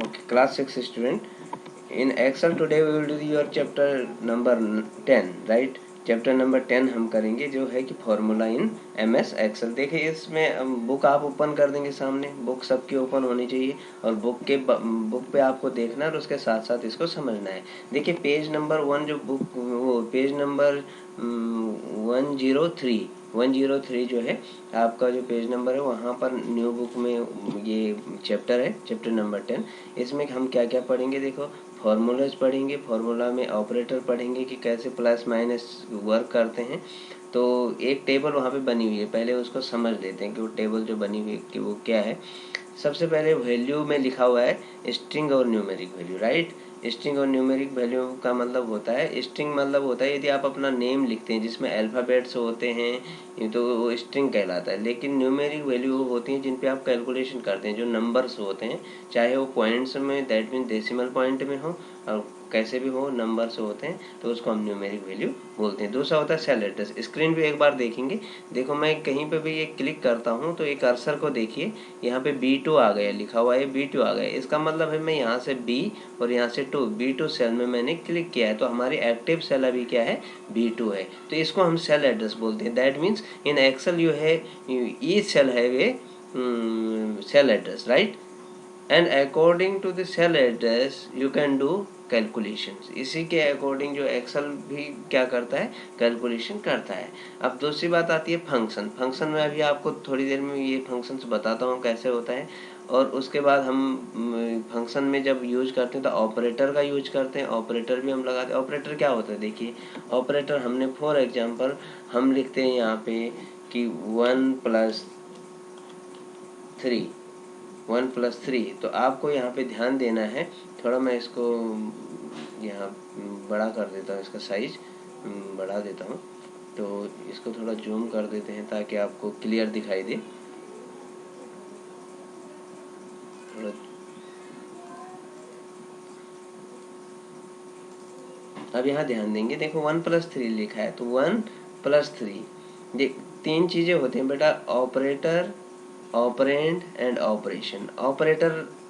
Okay, class 6 student. In Excel today we will do your chapter number 10, right? Chapter number 10 हम करेंगे जो है कि फॉर्मूला इन MS एक्सेल। देखिए इसमें बुक आप ओपन कर देंगे, सामने बुक सबकी ओपन होनी चाहिए और बुक पे आपको देखना है और उसके साथ साथ इसको समझना है। देखिए पेज नंबर 1 जो बुक वो पेज नंबर 103 जो है आपका जो पेज नंबर है वहाँ पर न्यू बुक में ये चैप्टर है, चैप्टर नंबर 10। इसमें हम क्या क्या पढ़ेंगे, देखो फॉर्मूलाज पढ़ेंगे, फॉर्मूला में ऑपरेटर पढ़ेंगे कि कैसे प्लस माइनस वर्क करते हैं। तो एक टेबल वहाँ पे बनी हुई है, पहले उसको समझ लेते हैं कि वो टेबल जो बनी हुई है कि वो क्या है। सबसे पहले वैल्यू में लिखा हुआ है स्ट्रिंग और न्यूमेरिक वैल्यू, राइट। स्ट्रिंग और न्यूमेरिक वैल्यू का मतलब होता है, स्ट्रिंग मतलब होता है यदि आप अपना नेम लिखते हैं जिसमें अल्फ़ाबेट्स होते हैं तो वो स्ट्रिंग कहलाता है। लेकिन न्यूमेरिक वैल्यू वो होती हैं जिन पे आप कैलकुलेशन करते हैं, जो नंबर्स होते हैं, चाहे वो पॉइंट्स में दैट मीन डेसिमल पॉइंट में हो और कैसे भी हो नंबर्स होते हैं तो उसको हम न्यूमेरिक वैल्यू बोलते हैं। दूसरा होता है सेल एड्रेस। स्क्रीन पे एक बार देखेंगे, देखो मैं कहीं पे भी ये क्लिक करता हूँ तो एक कर्सर को देखिए, यहाँ पे B2 आ गया, लिखा हुआ है B2 आ गया। इसका मतलब है मैं यहाँ से B और यहाँ से B2 सेल में मैंने क्लिक किया है तो हमारी एक्टिव सेल अभी क्या है, B2 है। तो इसको हम सेल एड्रेस बोलते हैं। That means in Excel you है ईच सेल है वे cell address, right. And according to the cell address you can do calculations. इसी के अकॉर्डिंग जो एक्सेल भी क्या करता है, कैलकुलेशन करता है। अब दूसरी बात आती है फंक्शन। फंक्शन में अभी आपको थोड़ी देर में ये फंक्शंस बताता हूँ कैसे होता है। और उसके बाद हम फंक्शन में जब यूज करते हैं तो ऑपरेटर का यूज करते हैं, ऑपरेटर भी हम लगाते हैं। ऑपरेटर क्या होता है, देखिए ऑपरेटर हमने फॉर एग्जाम्पल हम लिखते हैं यहाँ पे कि 1+3 तो आपको यहाँ पे ध्यान देना है। थोड़ा मैं इसको यहाँ बड़ा कर देता हूँ, इसका साइज बढ़ा देता हूँ। तो इसको थोड़ा जूम कर देते हैं ताकि आपको क्लियर दिखाई दे। थोड़ा अब यहाँ ध्यान देंगे, देखो 1+3 लिखा है तो 1+3 ये तीन चीजें होती हैं बेटा, operator, operand and operation. Operator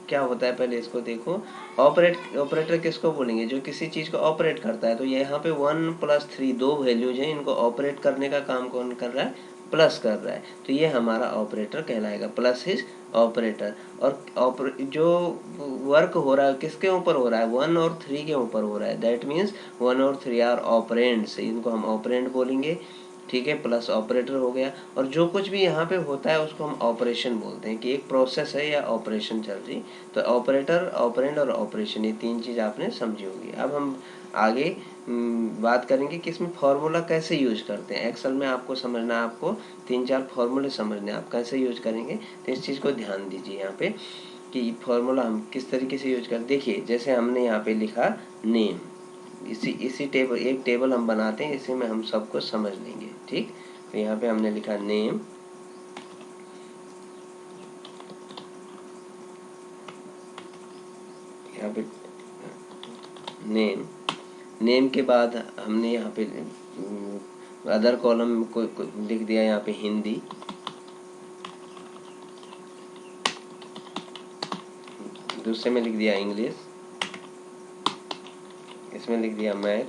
क्या होता है पहले इसको देखो। ऑपरेटर किसको बोलेंगे, जो किसी चीज को ऑपरेट करता है। तो यहाँ पे 1+3 दो वैल्यूज हैं, इनको ऑपरेट करने का काम कौन कर रहा है, प्लस कर रहा है। तो ये हमारा ऑपरेटर कहलाएगा, प्लस इज ऑपरेटर। और जो वर्क हो रहा है किसके ऊपर हो रहा है, 1 और 3 के ऊपर हो रहा है। दैट मीन्स 1 और 3 आर ऑपरेंड्स, इनको हम ऑपरेंड बोलेंगे, ठीक है। प्लस ऑपरेटर हो गया। और जो कुछ भी यहाँ पे होता है उसको हम ऑपरेशन बोलते हैं कि एक प्रोसेस है या ऑपरेशन चल रही। तो ऑपरेटर, ऑपरेंड और ऑपरेशन ये तीन चीज आपने समझी होगी। अब हम आगे बात करेंगे कि इसमें फॉर्मूला कैसे यूज करते हैं। एक्सेल में आपको समझना है, आपको 3-4 फॉर्मूले समझने हैं, आप कैसे यूज करेंगे तो इस चीज को ध्यान दीजिए यहाँ पे कि फॉर्मूला हम किस तरीके से यूज करें। देखिए जैसे हमने यहाँ पे लिखा नेम, इसी टेबल, एक टेबल हम बनाते हैं, इसी में हम सबको समझ लेंगे, ठीक। तो यहाँ पे हमने लिखा नेम, यहाँ पे नेम के बाद हमने यहाँ पे अदर कॉलम को लिख दिया यहाँ पे हिंदी, दूसरे में लिख दिया इंग्लिश, इसमें लिख दिया मैथ।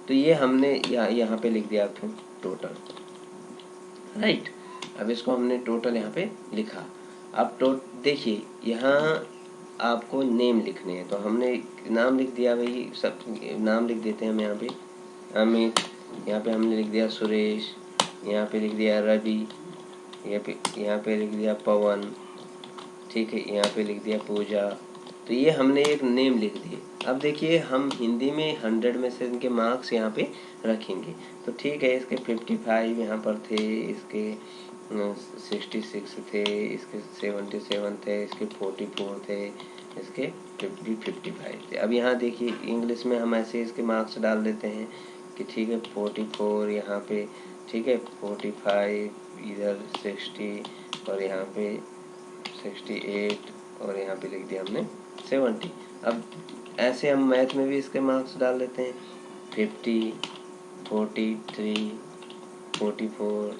तो ये हमने यहाँ पे लिख दिया फिर टोटल, राइट। अब इसको हमने टोटल यहाँ पे लिखा। अब देखिए यहाँ आपको नेम लिखने हैं तो हमने नाम लिख दिया, भाई सब नाम लिख देते हैं हम यहाँ पे। अमित, यहाँ पे हमने लिख दिया सुरेश, यहाँ पे लिख दिया रवि, यहाँ पे लिख दिया पवन, ठीक है, यहाँ पे लिख दिया पूजा। तो ये हमने एक नेम लिख दिए। अब देखिए हम हिंदी में 100 में से इनके मार्क्स यहाँ पे रखेंगे। तो ठीक है, इसके 55 यहाँ पर थे, इसके 66 थे, इसके 77 थे, इसके 44 थे, इसके 55 थे। अब यहाँ देखिए इंग्लिश में हम ऐसे इसके मार्क्स डाल देते हैं कि ठीक है 44 यहाँ पे, ठीक है 45 इधर 60 और यहाँ पे 68 और यहाँ पे लिख दिया हमने 70। अब ऐसे हम मैथ में भी इसके मार्क्स डाल देते हैं 50, 43, 44,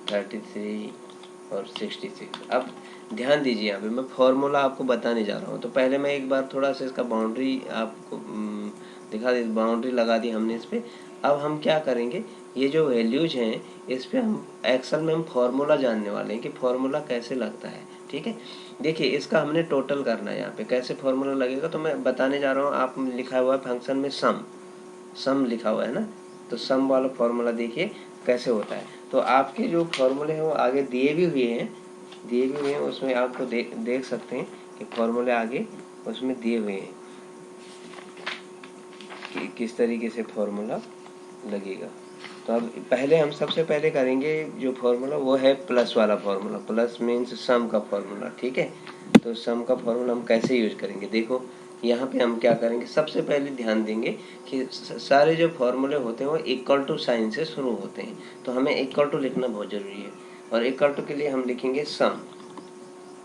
33 और 66। अब ध्यान दीजिए, यहाँ पे मैं फॉर्मूला आपको बताने जा रहा हूँ। तो पहले मैं एक बार थोड़ा सा इसका बाउंड्री आपको दिखा दी, बाउंड्री लगा दी हमने इस पर। अब हम क्या करेंगे, ये जो वैल्यूज हैं इस पर हम एक्सेल में हम फार्मूला जानने वाले हैं कि फार्मूला कैसे लगता है। ठीक है, देखिए इसका हमने टोटल करना है। यहाँ पे कैसे फार्मूला लगेगा तो मैं बताने जा रहा हूँ। आप लिखा हुआ है फंक्शन में सम लिखा हुआ है ना, तो सम वाला फार्मूला देखिए कैसे होता है। तो आपके जो फार्मूले हैं वो आगे दिए भी हुए हैं उसमें आपको देख सकते हैं कि फार्मूले आगे उसमें दिए हुए हैं कि किस तरीके से फार्मूला लगेगा। तो अब पहले हम सबसे पहले करेंगे जो फार्मूला वो है प्लस वाला फार्मूला। प्लस मीन्स सम का फार्मूला। ठीक है, तो सम का फार्मूला हम कैसे यूज करेंगे, देखो यहाँ पे हम क्या करेंगे, सबसे पहले ध्यान देंगे कि सारे जो फार्मूले होते हैं वो इक्वल टू साइन से शुरू होते हैं। तो हमें इक्वल टू लिखना बहुत जरूरी है, और इक्वल टू के लिए हम लिखेंगे सम।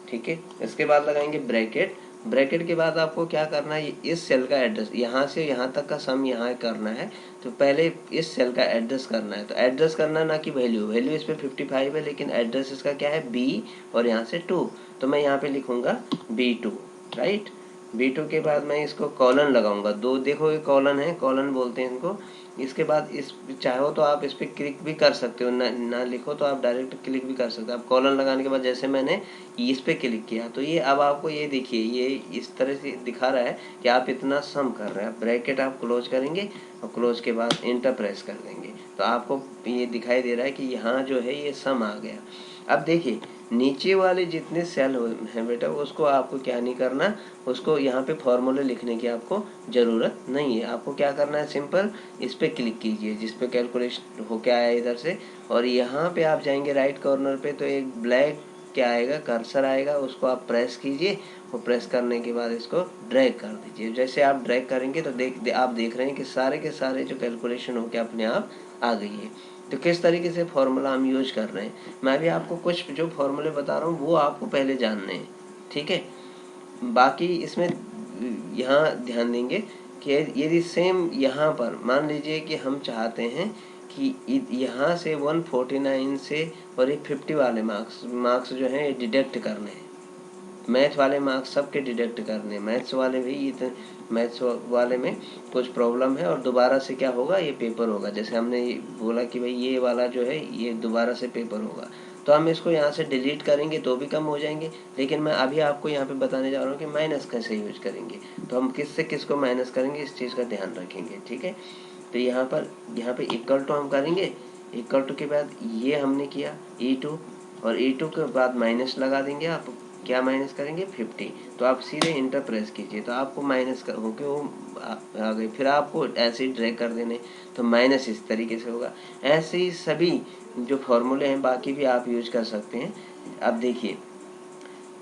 ठीक है, इसके बाद लगाएंगे ब्रैकेट। ब्रैकेट के बाद आपको क्या करना है, इस सेल का एड्रेस, यहाँ से यहाँ तक का सम यहाँ करना है। तो पहले इस सेल का एड्रेस करना है। तो एड्रेस करना ना कि वैल्यू, वैल्यू इस पर 55 है, लेकिन एड्रेस इसका क्या है B और यहाँ से 2। तो मैं यहाँ पे लिखूंगा B2, राइट। B2 के बाद मैं इसको कॉलन लगाऊंगा, दो देखो ये कॉलन है, कॉलन बोलते हैं इनको। इसके बाद इस चाहो तो आप इस पर क्लिक भी कर सकते हो, ना लिखो तो आप डायरेक्ट क्लिक भी कर सकते हो। आप कॉलन लगाने के बाद जैसे मैंने इस पे क्लिक किया तो ये अब आपको ये देखिए ये इस तरह से दिखा रहा है कि आप इतना सम कर रहे हैं। ब्रैकेट आप क्लोज करेंगे और क्लोज के बाद इंटर प्रेस कर देंगे तो आपको ये दिखाई दे रहा है कि यहाँ जो है ये सम आ गया। अब देखिए नीचे वाले जितने सेल हैं बेटा उसको आपको क्या नहीं करना, उसको यहाँ पे फॉर्मूले लिखने की आपको ज़रूरत नहीं है। आपको क्या करना है, सिंपल इस पर क्लिक कीजिए जिस पे कैलकुलेशन हो के आया इधर से, और यहाँ पे आप जाएंगे राइट कॉर्नर पे तो एक ब्लैक क्या आएगा, कर्सर आएगा, उसको आप प्रेस कीजिए और प्रेस करने के बाद इसको ड्रैग कर दीजिए। जैसे आप ड्रैग करेंगे तो आप देख रहे हैं कि सारे के सारे जो कैलकुलेशन होके अपने आप आ गई है। तो किस तरीके से फॉर्मूला हम यूज कर रहे हैं, मैं भी आपको कुछ जो फॉर्मूले बता रहा हूँ वो आपको पहले जानने हैं। ठीक है, बाकी इसमें यहाँ ध्यान देंगे कि यदि सेम यहाँ पर मान लीजिए कि हम चाहते हैं कि यहाँ से 149 से और ये 50 वाले मार्क्स जो हैं ये डिडक्ट करने हैं। मैथ वाले मार्क्स सबके डिडक्ट करने हैं। मैथ्स वाले में कुछ प्रॉब्लम है और दोबारा से क्या होगा, ये पेपर होगा। जैसे हमने बोला कि भाई ये वाला जो है ये दोबारा से पेपर होगा, तो हम इसको यहाँ से डिलीट करेंगे तो भी कम हो जाएंगे। लेकिन मैं अभी आपको यहाँ पे बताने जा रहा हूँ कि माइनस कैसे यूज करेंगे। तो हम किस से किसको माइनस करेंगे इस चीज़ का ध्यान रखेंगे। ठीक है, तो यहाँ पे इक्वल टू हम करेंगे। इक्वल टू के बाद ये हमने किया E2, और E2 के बाद माइनस लगा देंगे। आप क्या माइनस करेंगे, 50। तो आप सीधे इंटर प्रेस कीजिए तो आपको माइनस होके वो आ गई। फिर आपको ऐसे ही ड्रैग कर देने तो माइनस इस तरीके से होगा। ऐसे ही सभी जो फॉर्मूले हैं बाकी भी आप यूज कर सकते हैं। अब देखिए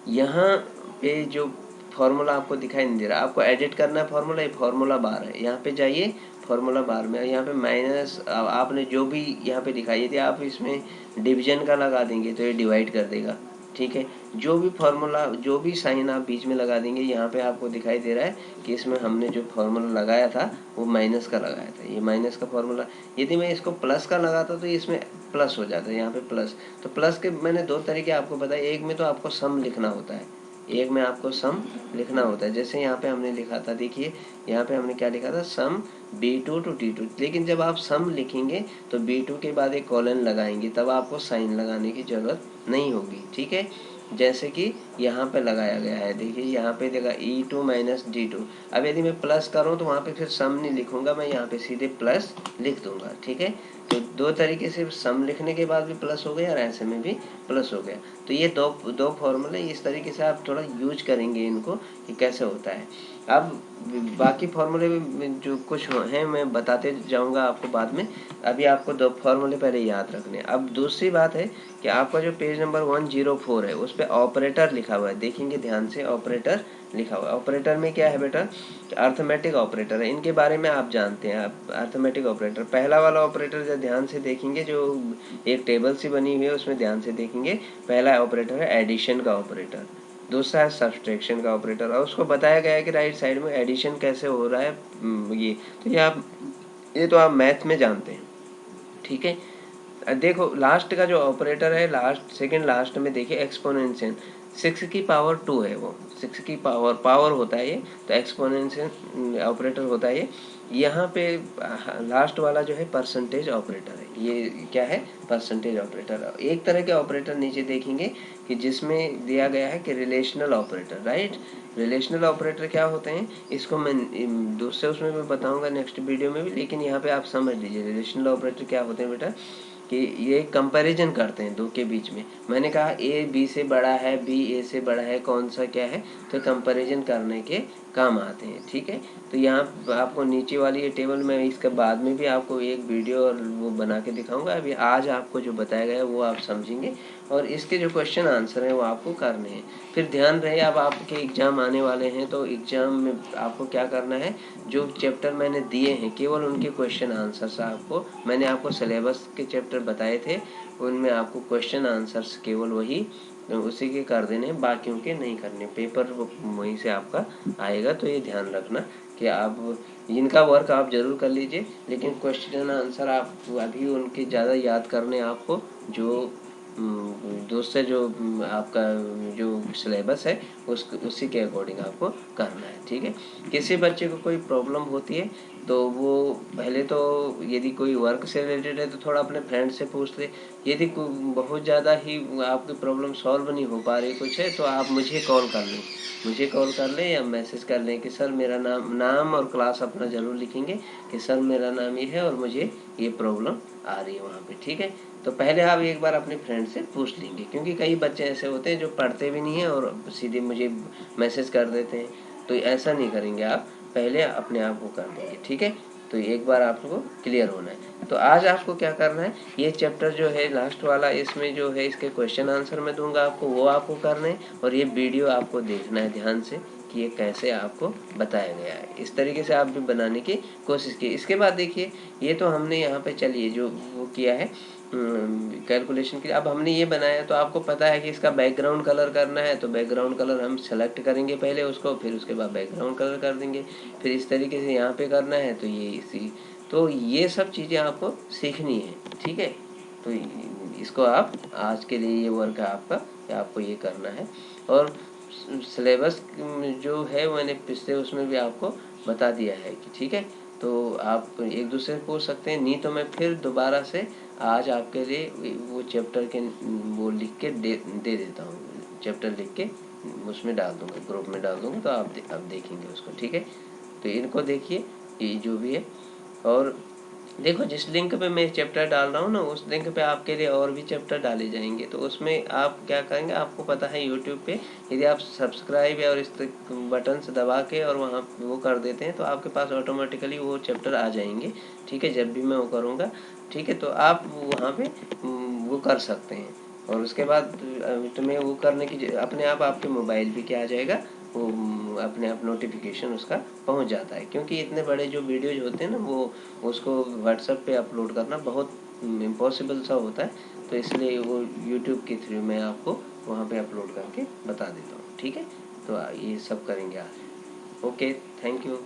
यहाँ पे जो फॉर्मूला आपको दिखाई नहीं दे रहा, आपको एडिट करना है फॉर्मूला, ये फॉर्मूला बार है। यहाँ पे जाइए फॉर्मूला बार में, यहाँ पे माइनस आपने जो भी यहाँ पे दिखाई, यदि आप इसमें डिवीजन का लगा देंगे तो ये डिवाइड कर देगा। ठीक है, जो भी फॉर्मूला जो भी साइन आप बीच में लगा देंगे, यहाँ पे आपको दिखाई दे रहा है कि इसमें हमने जो फॉर्मूला लगाया था वो माइनस का लगाया था, ये माइनस का फॉर्मूला। यदि मैं इसको प्लस का लगाता तो इसमें प्लस हो जाता है, यहाँ पे प्लस। तो प्लस के मैंने दो तरीके आपको बताए, एक में तो आपको सम लिखना होता है, एक में आपको सम लिखना होता है। जैसे यहाँ पे हमने लिखा था, देखिए यहाँ पे हमने क्या लिखा था, सम B2 to D2। लेकिन जब आप सम लिखेंगे तो B2 के बाद एक कॉलन लगाएंगे, तब आपको साइन लगाने की जरूरत नहीं होगी। ठीक है, जैसे कि यहाँ पे लगाया गया है, देखिए यहाँ पे देखा E2 माइनस D2। अब यदि मैं प्लस करूँ तो वहाँ पे फिर सम नहीं लिखूंगा, मैं यहाँ पे सीधे प्लस लिख दूंगा। ठीक है, तो दो तरीके से सम लिखने के बाद भी प्लस हो गया और ऐसे में भी प्लस हो गया। तो ये दो फॉर्मूले इस तरीके से आप थोड़ा यूज करेंगे इनको कि कैसे होता है। अब बाकी फॉर्मूले में जो कुछ हैं मैं बताते जाऊंगा आपको बाद में। अभी आपको दो फॉर्मूले पहले याद रखने। अब दूसरी बात है कि आपका जो पेज नंबर 104 है उस पर ऑपरेटर लिखा हुआ है, देखेंगे ध्यान से, ऑपरेटर लिखा हुआ है। ऑपरेटर में क्या है बेटा, अर्थमेटिक ऑपरेटर है, इनके बारे में आप जानते हैं। आप अर्थमेटिक ऑपरेटर, पहला वाला ऑपरेटर जब ध्यान से देखेंगे, जो एक टेबल सी बनी हुई है उसमें ध्यान से देखेंगे, पहला ऑपरेटर है एडिशन का ऑपरेटर, दूसरा है सब्सट्रैक्शन का ऑपरेटर, और उसको बताया गया है कि राइट साइड में एडिशन कैसे हो रहा है। ये तो ये तो आप मैथ में जानते हैं। ठीक है, देखो लास्ट का जो ऑपरेटर है, लास्ट सेकंड लास्ट में देखिए एक्सपोनेंशियल, 6 की पावर 2 है वो, 6 की पावर होता है ये, तो एक्सपोनेंशियल ऑपरेटर होता है ये। यहाँ पे लास्ट वाला जो है परसेंटेज ऑपरेटर है, ये क्या है, परसेंटेज ऑपरेटर। एक तरह के ऑपरेटर नीचे देखेंगे कि जिसमें दिया गया है कि relational operator, right. Relational operator क्या होते हैं, इसको मैं दूसरे उसमें मैं बताऊंगा नेक्स्ट वीडियो में भी, लेकिन यहाँ पे आप समझ लीजिए रिलेशनल ऑपरेटर क्या होते हैं बेटा, कि ये कंपैरिजन करते हैं दो के बीच में। मैंने कहा ए बी से बड़ा है, बी ए से बड़ा है, कौन सा क्या है, तो कंपैरिजन करने के काम आते हैं, ठीक है। तो यहाँ आपको नीचे वाली ये टेबल में इसके बाद में भी आपको एक वीडियो और वो बना के दिखाऊंगा। अभी आज आपको जो बताया गया है वो आप समझेंगे, और इसके जो क्वेश्चन आंसर हैं वो आपको करने हैं। फिर ध्यान रहे, अब आपके एग्जाम आने वाले हैं, तो एग्जाम में आपको क्या करना है, जो चैप्टर मैंने दिए हैं केवल उनके क्वेश्चन आंसर्स आपको, मैंने आपको सिलेबस के चैप्टर बताए थे, उनमें आपको क्वेश्चन आंसर्स केवल वही उसी के कर देने, बाकियों के नहीं करने। पेपर वहीं से आपका आएगा, तो ये ध्यान रखना कि आप इनका वर्क आप जरूर कर लीजिए, लेकिन क्वेश्चन आंसर आप अभी उनके ज़्यादा याद करने आपको, जो दूसरे जो आपका जो सिलेबस है उसी के अकॉर्डिंग आपको करना है, ठीक है। किसी बच्चे को कोई प्रॉब्लम होती है तो वो पहले तो, यदि कोई वर्क से रिलेटेड है तो थोड़ा अपने फ्रेंड से पूछ ले। यदि बहुत ज़्यादा ही आपकी प्रॉब्लम सॉल्व नहीं हो पा रही कुछ है, तो आप मुझे कॉल कर लें या मैसेज कर लें कि सर मेरा नाम और क्लास अपना ज़रूर लिखेंगे कि सर मेरा नाम ये है और मुझे ये प्रॉब्लम आ रही है वहाँ पे, ठीक है। तो पहले आप एक बार अपने फ्रेंड से पूछ लेंगे, क्योंकि कई बच्चे ऐसे होते हैं जो पढ़ते भी नहीं है और सीधे मुझे मैसेज कर देते हैं, तो ऐसा नहीं करेंगे आप, पहले अपने आप को कर देंगे, ठीक है। तो एक बार आपको क्लियर होना है। तो आज आपको क्या करना है, ये चैप्टर जो है लास्ट वाला, इसमें जो है इसके क्वेश्चन आंसर मैं दूंगा आपको, वो आपको करना है, और ये वीडियो आपको देखना है ध्यान से कि ये कैसे आपको बताया गया है। इस तरीके से आप भी बनाने की कोशिश की। इसके बाद देखिए, ये तो हमने यहाँ पे चलिए जो वो किया है कैलकुलेशन के लिए। अब हमने ये बनाया तो आपको पता है कि इसका बैकग्राउंड कलर करना है, तो बैकग्राउंड कलर हम सेलेक्ट करेंगे पहले उसको, फिर उसके बाद बैकग्राउंड कलर कर देंगे। फिर इस तरीके से यहाँ पे करना है, तो ये इसी, तो ये सब चीज़ें आपको सीखनी है, ठीक है। तो इसको आप आज के लिए ये वर्क है आपका कि आपको ये करना है। और सिलेबस जो है मैंने पिछले उसमें भी आपको बता दिया है कि ठीक है, तो आप एक दूसरे से पूछ सकते हैं, नहीं तो मैं फिर दोबारा से आज आपके लिए वो चैप्टर के वो लिख के दे देता हूँ, चैप्टर लिख के उसमें डाल दूंगा, ग्रुप में डाल दूंगा, तो आप देखेंगे उसको, ठीक है। तो इनको देखिए, ये जो भी है, और देखो जिस लिंक पे मैं चैप्टर डाल रहा हूँ ना, उस लिंक पे आपके लिए और भी चैप्टर डाले जाएंगे। तो उसमें आप क्या करेंगे, आपको पता है यूट्यूब पे यदि आप सब्सक्राइब और इस बटन से दबा के और वहाँ वो कर देते हैं, तो आपके पास ऑटोमेटिकली वो चैप्टर आ जाएंगे, ठीक है, जब भी मैं वो करूँगा, ठीक है। तो आप वहाँ पे वो कर सकते हैं, और उसके बाद तुम्हें वो करने की अपने आप आपके मोबाइल पे क्या आ जाएगा, वो अपने आप नोटिफिकेशन उसका पहुंच जाता है। क्योंकि इतने बड़े जो वीडियोज होते हैं ना, वो उसको व्हाट्सएप पे अपलोड करना बहुत इम्पॉसिबल सा होता है, तो इसलिए वो यूट्यूब के थ्रू मैं आपको वहाँ पे अपलोड करके बता देता हूँ, ठीक है। तो ये सब करेंगे आज। Okay, thank you.